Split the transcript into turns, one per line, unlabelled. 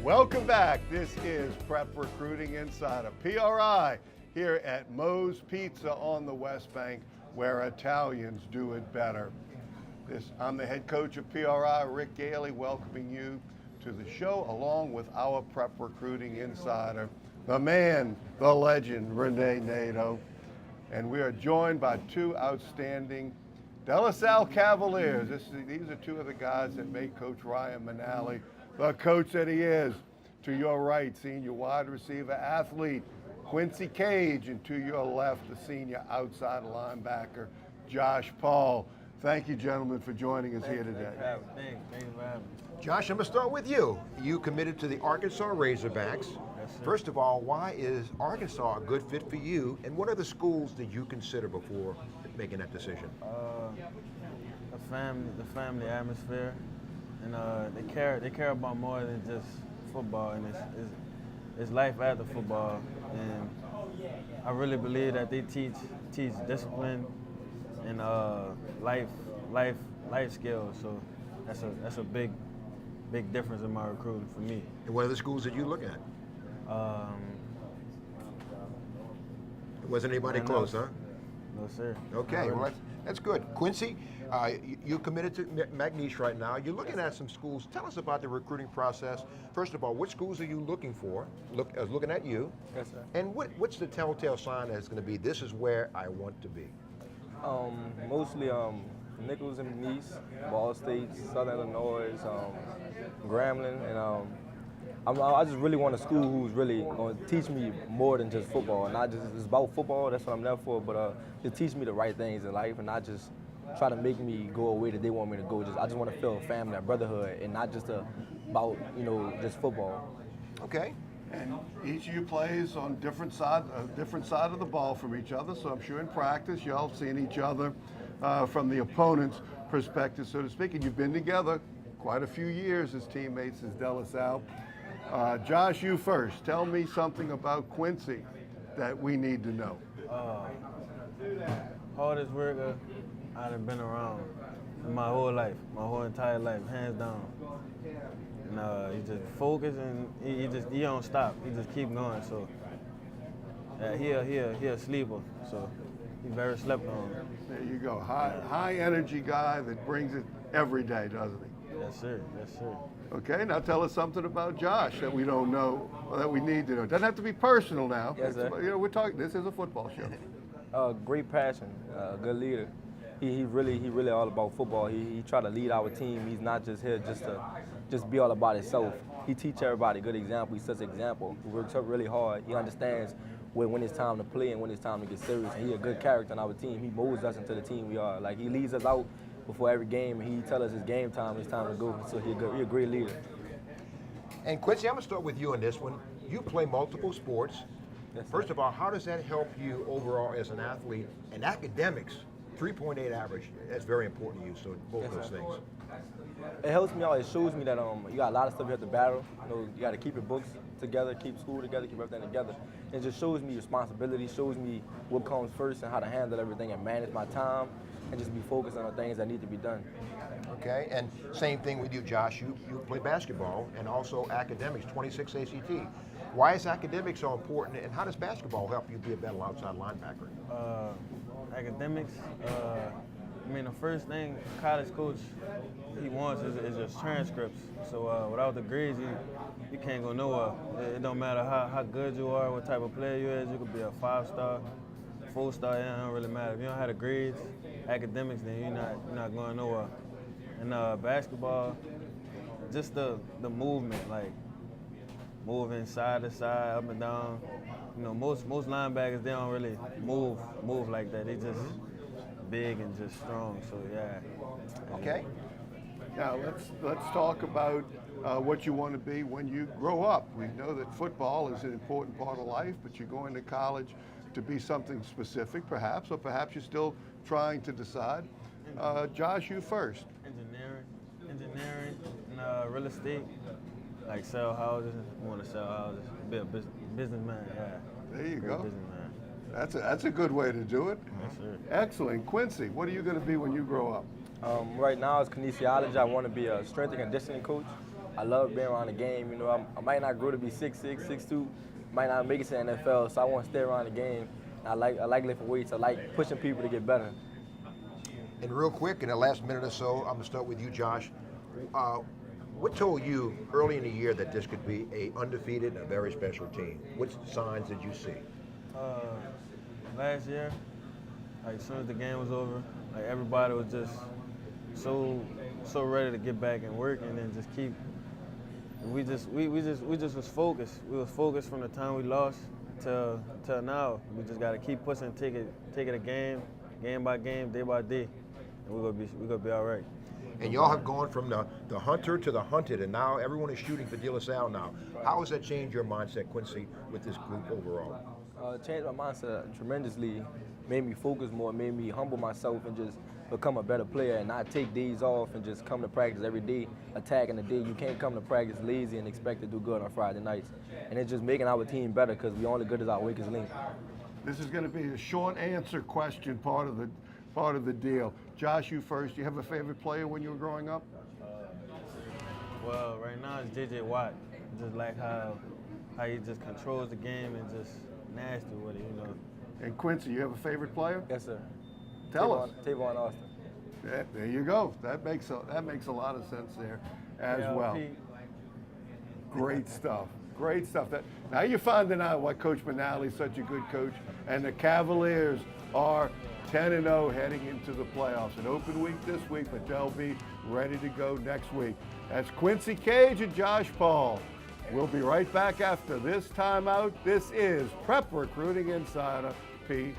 Welcome back. This is Prep Recruiting Insider, PRI, here at Moe's Pizza on the West Bank, where Italians do it better. I'm the head coach of PRI, Rick Gailey, welcoming you to the show, along with our Prep Recruiting Insider, the man, the legend, Renee Nato. And we are joined by two outstanding De La Salle Cavaliers. These are two of the guys that make Coach Ryan Manali the coach that he is. To your right, senior wide receiver athlete, Quincy Cage, and to your left, the senior outside linebacker, Josh Paul. Thank you, gentlemen, for joining us here today.
Thanks for having me.
Josh, I'm going to start with you. You committed to the Arkansas Razorbacks.
Yes, sir.
First of all, why is Arkansas a good fit for you, and what other schools did you consider before making that decision?
The family atmosphere, and they care about more than just football, and it's life after football, and I really believe that they teach discipline and life skills. So that's a big difference in my recruiting for me.
And what other schools did you look at? Wasn't anybody close, huh?
No, sir.
Okay, well, that's good. Quincy, you committed to McNeese right now. You're looking at some schools. Tell us about the recruiting process. First of all, which schools are you looking for? Looking at you.
Yes, sir.
And what's the telltale sign that it's going to be, this is where I want to be?
Mostly Nichols and McNeese, Ball State, Southern Illinois, Grambling, and I just really want a school who's really going to teach me more than just football. Not just it's about football, that's what I'm there for, but to teach me the right things in life and not just try to make me go a way that they want me to go. I just want to feel a family, a brotherhood, and not just about just football.
Okay.
And each of you plays on different side of the ball from each other, so I'm sure in practice y'all have seen each other from the opponent's perspective, so to speak, and you've been together quite a few years as teammates as De La Salle. Josh, you first. Tell me something about Quincy that we need to know.
Hardest worker I've been around in my whole life, my whole entire life, hands down. And he just focused and he don't stop. He just keep going. So he a sleeper. So he's very slept on.
There you go. High energy guy that brings it every day, doesn't he?
Yes, sir. Yes, sir.
Okay, now tell us something about Josh that we don't know, or that we need to know. It doesn't have to be personal now.
Yes, sir.
We're talking. This is a football show.
Great passion, good leader. He really all about football. He try to lead our team. He's not just here just be all about himself. He teach everybody good example. He sets an example. He works up really hard. He understands when it's time to play and when it's time to get serious. And he a good character on our team. He molds us into the team we are. Like he leads us out before every game, and he tell us it's game time, it's time to go. So he a great leader.
And Quincy, I'm going to start with you on this one. You play multiple sports.
Yes,
First of all, how does that help you overall as an athlete? And academics, 3.8 average, that's very important to you, so both those things.
It helps me out. It shows me that you got a lot of stuff you have to battle. You got to keep your books together, keep school together, keep everything together. It just shows me responsibility, shows me what comes first and how to handle everything and manage my time and just be focused on the things that need to be done.
Okay, and same thing with you, Josh. You play basketball and also academics, 26 ACT. Why is academics so important, and how does basketball help you be a better outside linebacker?
Academics, the first thing a college coach he wants is just transcripts. So without the grades, you can't go nowhere. It don't matter how good you are, what type of player you is. You could be a 5-star, 4-star. It don't really matter. If you don't have the grades, academics, then you're not going nowhere. And basketball, just the movement, like moving side to side, up and down. Most linebackers, they don't really move like that. They just big and just strong. So yeah.
Okay.
Now let's talk about what you want to be when you grow up. We know that football is an important part of life, but you're going to college to be something specific, perhaps, or perhaps you're still trying to decide. Josh, you first.
Engineering, and real estate, like sell houses. I want to sell houses. Be a businessman. Yeah.
There you
Be a
go.
businessman.
That's a good way to do it.
Yes, sir.
Excellent. Quincy, what are you going to be when you grow up?
Right now it's kinesiology. I want to be a strength and conditioning coach. I love being around the game. You know, I might not grow to be 6'6", 6'2", might not make it to the NFL, so I want to stay around the game. I like lifting weights. I like pushing people to get better.
And real quick, in the last minute or so, I'm gonna start with you, Josh. What told you early in the year that this could be a undefeated and a very special team? What signs did you see?
Last year, like as soon as the game was over, like everybody was just so ready to get back and work, and then just keep. We just was focused. We was focused from the time we lost till now. We just got to keep pushing, take it a game by game, day by day, and we're gonna be all right.
And y'all have gone from the hunter to the hunted, and now everyone is shooting for De La Salle now. How has that changed your mindset, Quincy, with this group overall?
Changed my mindset tremendously, made me focus more, made me humble myself and just become a better player and not take days off and just come to practice every day, attacking the day. You can't come to practice lazy and expect to do good on Friday nights. And it's just making our team better because we only good as our weakest link.
This is going to be a short answer question, part of the deal. Josh, you first. Do you have a favorite player when you were growing up?
Well, right now it's JJ Watt. Just like how he just controls the game and just nasty with it, you know.
And Quincy, you have a favorite player?
Yes, sir.
Tell us.
Tavon Austin.
Yeah, there you go. That makes a lot of sense there as well.
Pete.
Great stuff. Great stuff. Now you're finding out why Coach Manalli is such a good coach, and the Cavaliers are 10-0 heading into the playoffs. An open week this week, but they'll be ready to go next week. That's Quincy Cage and Josh Paul. We'll be right back after this timeout. This is Prep Recruiting Insider, PRI.